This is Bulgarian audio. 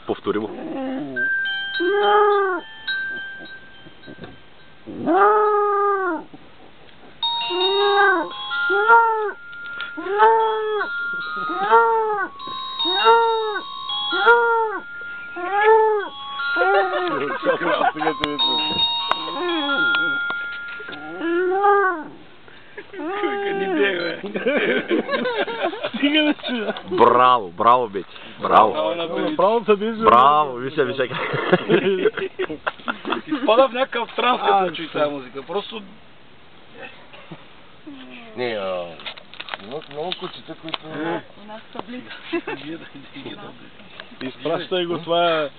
Повтори му. Браво, браво, Бети. Браво. Браво, вижте как. Изпада в някакъв транс, като чуй тази музика. Просто... Не, имат много кучета, които... У нас таблица. Изпращай го, това е